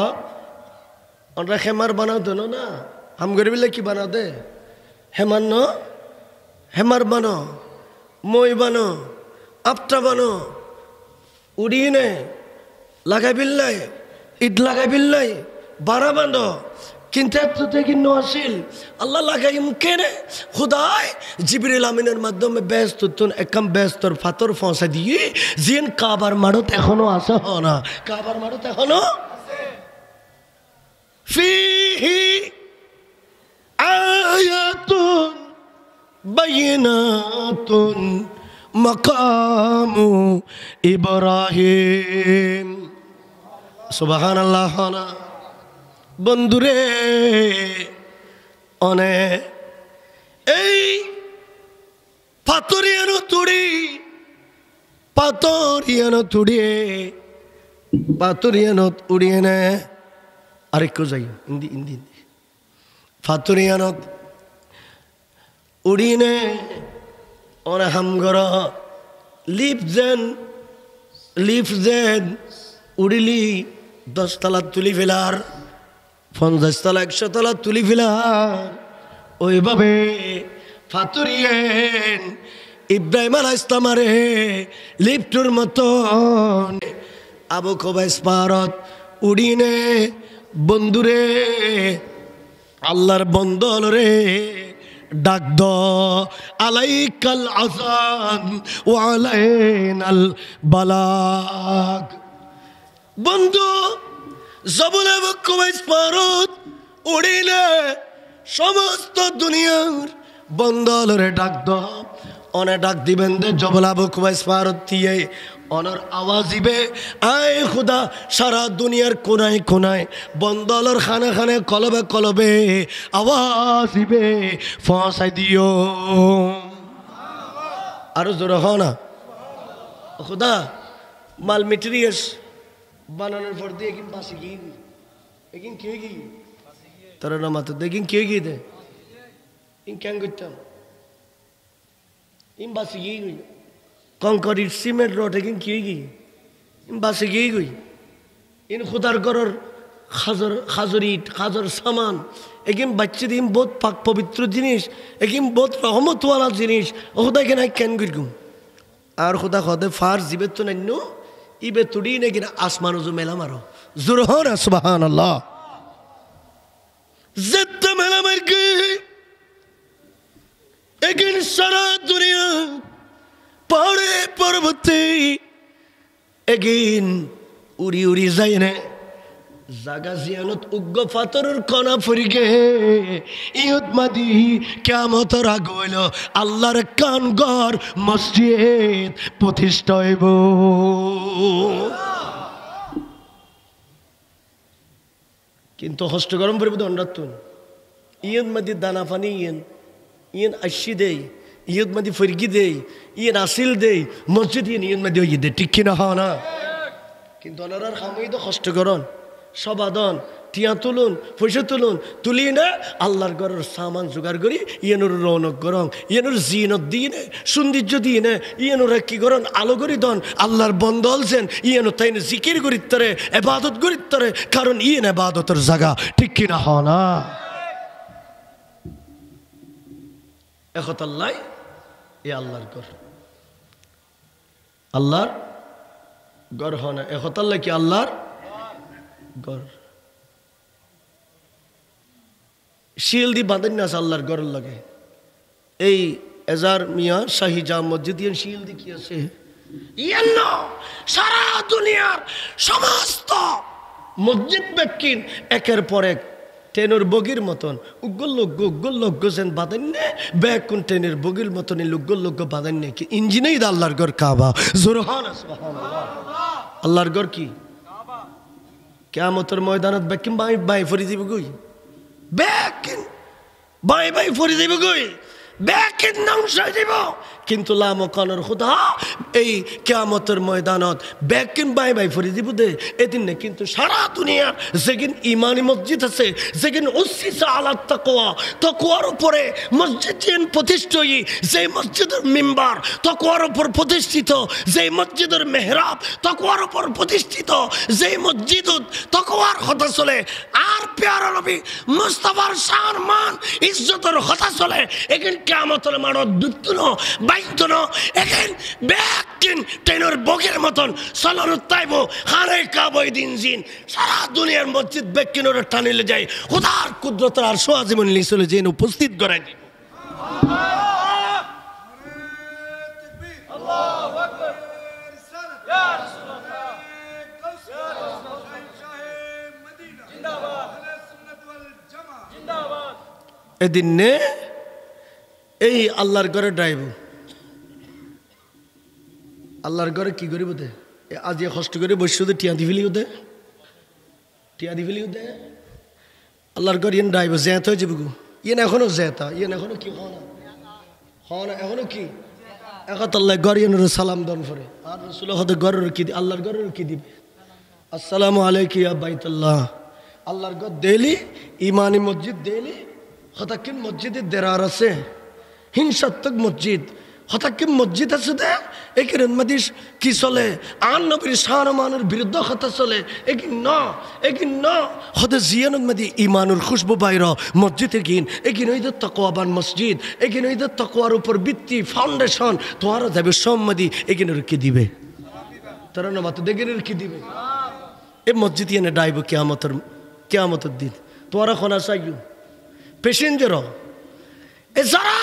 আমরা হেমার বানাও দেন না হাম গরিবিলে কি বানাও দে হেমার ন হেমার বানো মই বানো আপটা বানো উড়িয়ে নে লাগাই বিল্লাই ইট লাগাই বিল্লাই বাড়া বানো কিন্তু এততে কিন্তু আসিল আল্লাহ লাগাই কেনে খুদাই জিবরিল আমিনের মাধ্যমে ব্যস্ত তুন একম ব্যস্তর ফাতর ফসা দিয়ে জিন কাবার মারত এখনো আছে হ না কাবার মারত এখনো ফিহি আয়াতুন বাইনাতুন মাকামু ইব্রাহিম সুবহানাল্লাহ না বন্ধুরে অনে এই পাতরিয়ানো উড়িয়ে নে আরেকটু যাই হিন্দি হিন্দি পাতরিয়ানত উড়িয়ে নে অনে হামগর লিফ যেন উড়িলি 10 তলা তুলি ফেলার 50 তলা 100 তলা তুলি ফেলার ওইভাবে ফাতুরিয়েন ইব্রাহিম আলাইহিস সালামরে লিফটুর মতন আবু কুবাইস পারত উড়িনে বন্ধুরে আল্লাহর বন্দল রে ডাক দ আলাইকাল আযান ওয়া আলাইনাল বালাগ বন্ধু জবুলে বকুবাইস পারত উড়িলে সমস্ত দুনিয়ার বন্দলরে ডাক দ অনে ডাক দিবেন দে জবলা বকুবাইস পারত দিয়ে অনর আওয়াজ দিবে আয় খুদা সারা দুনিয়ার কোনায় কোনায় বন্দলর খানে খানে কলবে কলবে আওয়াজ দিবে ফসাই দিও আরো জোরে হ না খুদা মাল মেটেরিয়ালস বানানোর পর দিয়ে একিন বাসি গিয়ে একিন কে গিয়ে তারা না মাত্র দেখিন কে গিয়ে দে ইন কেন করতাম ইন বাসি গিয়ে গই কংক্রিট সিমেন্ট রড একিন কে গিয়ে ইন বাসি গিয়ে গই ইন খুদার ঘরের খাজর ইট খাজর সামান একিন বাচ্চা দিন বহুত পাক পবিত্র জিনিস একিন বহুত রহমতওয়ালা জিনিস ও খুদা এখানে কেন করগুম আর খুদা খদে ফার জিবে তো নাইন ইবে তুড়ি নাকি আসমান উজু মেলা মারো জোর হন সুবহানাল্লাহ জেদ্দা মেলা মার গে এগিন সারা দুনিয়া পাহাড়ে পর্বতে এগিন উড়ি উড়ি যায় না জাগা জিয়ানত উগ্র ফাতরের কণা ফুরিগে ইয়ত মাদি কিয়ামতের আগ হইল আল্লাহর কান ঘর মসজিদ প্রতিষ্ঠা হইব কিন্তু হস্ত গরম পরিব দণ্ডাতুন ইয়ত মাদি দানা পানি ইয়েন আশি দেই ইয়ত মাদি ফুরগি দেই ইয়েন আসিল দেই মসজিদ ইয়ত মাদি হইয়ে দে ঠিক কিনা হওয়া না কিন্তু ওনার খামই তো কষ্ট করন সবাদন টিয়া তুলুন পয়সা তুলুন তুলি না আল্লাহর ঘরের সামান জোগাড় করি ইয়েনুর রৌনক গরম ইয়েনুর জিনত দিয়ে নে সৌন্দর্য দিয়ে নে ইয়েনুরা কি করেন আলো করি দন আল্লাহর বন্ধ হলছেন ইয়েনু তাই জিকির করিত তারে এবাদত করিত তারে কারণ ইয়েন এবাদতের জায়গা ঠিক কিনা হ না একতাল্লাই এ আল্লাহর ঘর আল্লাহর ঘর হ না একতাল্লাই কি আল্লাহর ঘর শিল দি বাঁধেন না আল্লাহর ঘরের লাগে এই এজার মিয়া শাহী জাম মসজিদ শিল দি কি আছে সারা দুনিয়ার সমস্ত মসজিদ বেকিন একের পর এক ট্রেনের বগির মতন উগ্গল যেন বাঁধেন নে বেকুন ট্রেনের বগির মতন উগ্গল বাঁধেন নে কি ইঞ্জিনেই আল্লাহর ঘর কাবা জোরহান আল্লাহর ঘর কি কিয়ামতের ময়দানত বেকিন বাই ফরি দিব গই বেকিন বাই ফরি দিব গই বেকিন ধ্বংস হয়ে দিব কিন্তু লামকানোর খুদা এই কিয়ামতের ময়দানত বেকিন বাই ফরি দিব দে এদিন না কিন্তু সারা দুনিয়ার যেদিন ইমানি মসজিদ আছে যেদিন উসিসা আলা তাকওয়া তাকওয়ার উপরে মসজিদ যেন প্রতিষ্ঠিত যে মসজিদের মিম্বার তাকওয়ার উপর প্রতিষ্ঠিত যে মসজিদের মেহরাব তাকওয়ার উপর প্রতিষ্ঠিত যে মসজিদ তাকওয়ার কথা চলে আর প্যারা নবী মুস্তাফার শান মান ইজ্জতের কথা চলে এখানে কিয়ামতের মানত দুতুনো বাইতুনো এখানে বেকিন ট্রেনের বগের মতন চলন তাইব হারে কাবই দিন জিন সারা দুনিয়ার মসজিদ বেকিনের টানিলে যায় খোদার কুদরতের আর সোয়াজিমন লিসলে যেন উপস্থিত করাই দিব আল্লাহু আকবার ইয়া রাসূলুল্লাহ মদিনা জিন্দাবাদ আহলে সুন্নাত ওয়াল জামাত জিন্দাবাদ এদিন নে এই আল্লাহর ঘরে ড্রাইভ আল্লাহর ঘরে কি করিব দে আজ কষ্ট করে বসে দে টিয়া দি ফেলিও দে আল্লাহর ঘর ইয়েন ড্রাইভ জেত হয়ে যাবে গো ইয়েন এখনো জেতা ইয়েন এখনো কি হনা এখনো কি এখন আল্লাহ ঘর ইয়েনের সালাম দান করে আর রসুল হতে ঘরের কি আল্লাহর ঘরের কি দিবে আসসালামু আলাইকুম ইয়া বাইতুল্লাহ আল্লাহর ঘর দেলি ইমানি মসজিদ দেলি হতাকিম মসজিদের দেরার আছে হিংসাত্মক মসজিদ হতাকিম মসজিদ আছে দে এখানে মদিস কি চলে আন নবীর শাহরমানের বিরুদ্ধে কথা চলে এগিন ন হতে জিয়ানুল মদি ইমানুর খুশবু বাইর মসজিদে গিন এগিন ওই তাকওয়াবান মসজিদ এগিন ওই তাকওয়ার উপর ভিত্তি ফাউন্ডেশন তোরা যাবে সম্মদি এগিনের কি দিবে তারা না মাত্র দেগিনের কি দিবে এই মসজিদ এনে ডাইব কিয়ামতের দিন তোরা খনা চাইও প্যাসেঞ্জার এ যারা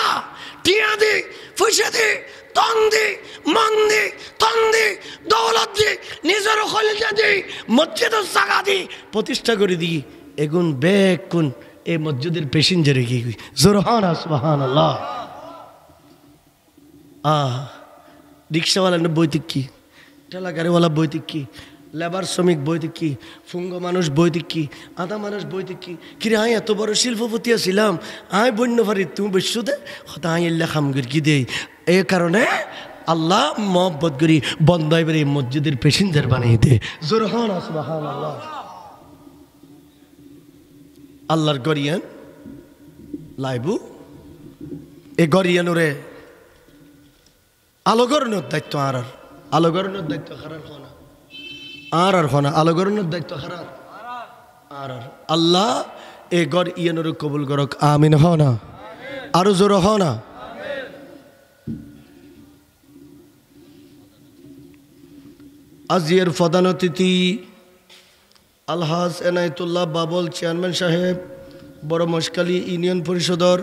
টিয়া দি পয়সা দি, তন দি, মন দি, তন দি, দৌলত দি, নিজের খলিজা দি, মসজিদের জায়গা দি প্রতিষ্ঠা করে দি। এগুন বেগ কোন এই মসজিদের প্যাসেঞ্জারে কি জোরহান সুবহানাল্লাহ। রিক্সাওয়ালা বৈতিক কি, ঠেলা গাড়িওয়ালা বৈতিক কি, লেবার শ্রমিক বৈতিক কি, ফুঙ্গ মানুষ বৈতিক কি, আধা মানুষ বৈতিক কি। কিরে আয় এত বড় শিল্পপতি ছিলাম, আয় বন্য ফারি তুমি বসছো দে হতা আয় এল্লা খামগির কি দেই। এই কারণে আল্লাহ মহব্বত করি বন্দাইবার এই মসজিদের প্যাসেঞ্জার বানিয়ে দে। জোরহান সুবহানাল্লাহ। আল্লাহর গরিয়ান লাইবু এ গরিয়ানোরে আলোগরণের দায়িত্ব আর আলোগরণের দায়িত্ব খারাপ হয় না আর হয় না, আলোগরণের দায়িত্ব খারাপ আর আল্লাহ এ গর ইয়ানোরে কবুল করক আমিন। হ না আরো জোর হ না। আজিয়ের প্রধান অতিথি আলহাজ এনায়েতুল্লাহ বাবল চেয়ারম্যান সাহেব, বড় মশকালী ইউনিয়ন পরিষদর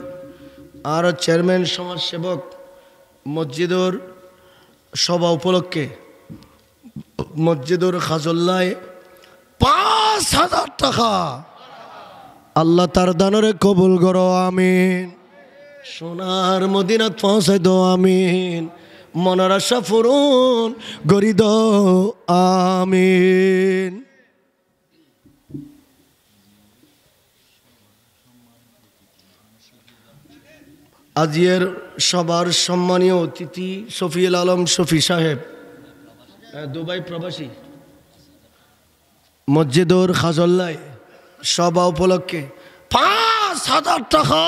আর চেয়ারম্যান সমাজসেবক মসজিদর সভা উপলক্ষে মসজিদর খাজল্লায় 5,000 টাকা আল্লাহ তার দানরে কবুল করো আমিন। সোনার মদিনাত পৌঁছাই দো আমিন। মনের আশা পূরণ করি দাও আমিন। আজিয়ের সবার সম্মানীয় অতিথি শফিউল আলম শফি সাহেব, দুবাই প্রবাসী, মসজিদর খাজল্লায় সভা উপলক্ষে 5,000 টাকা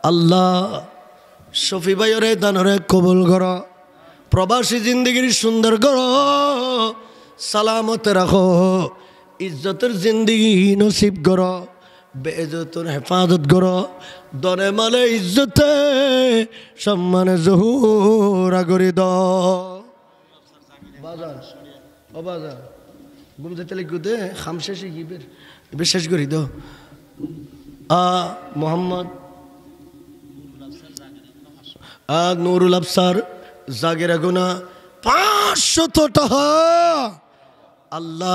আল্লাহ শফি ভাইয়ের দানরে কবুল করো। প্রবাসী জিন্দগির সুন্দর করো, সালামতে রাখো, ইজ্জতের জিন্দগি নসিব করো, বেইজ্জতের হেফাজত করো, দনে মালে ইজ্জতে সম্মানে জহুরা করে দাও। বাজার ও বাজার ঘুম যেতে লিখতে খাম শেষে গিবের এবার শেষ করি দাও। মোহাম্মদ নুরুল আফসার জাগেরা গুনা 500 টাকা আল্লাহ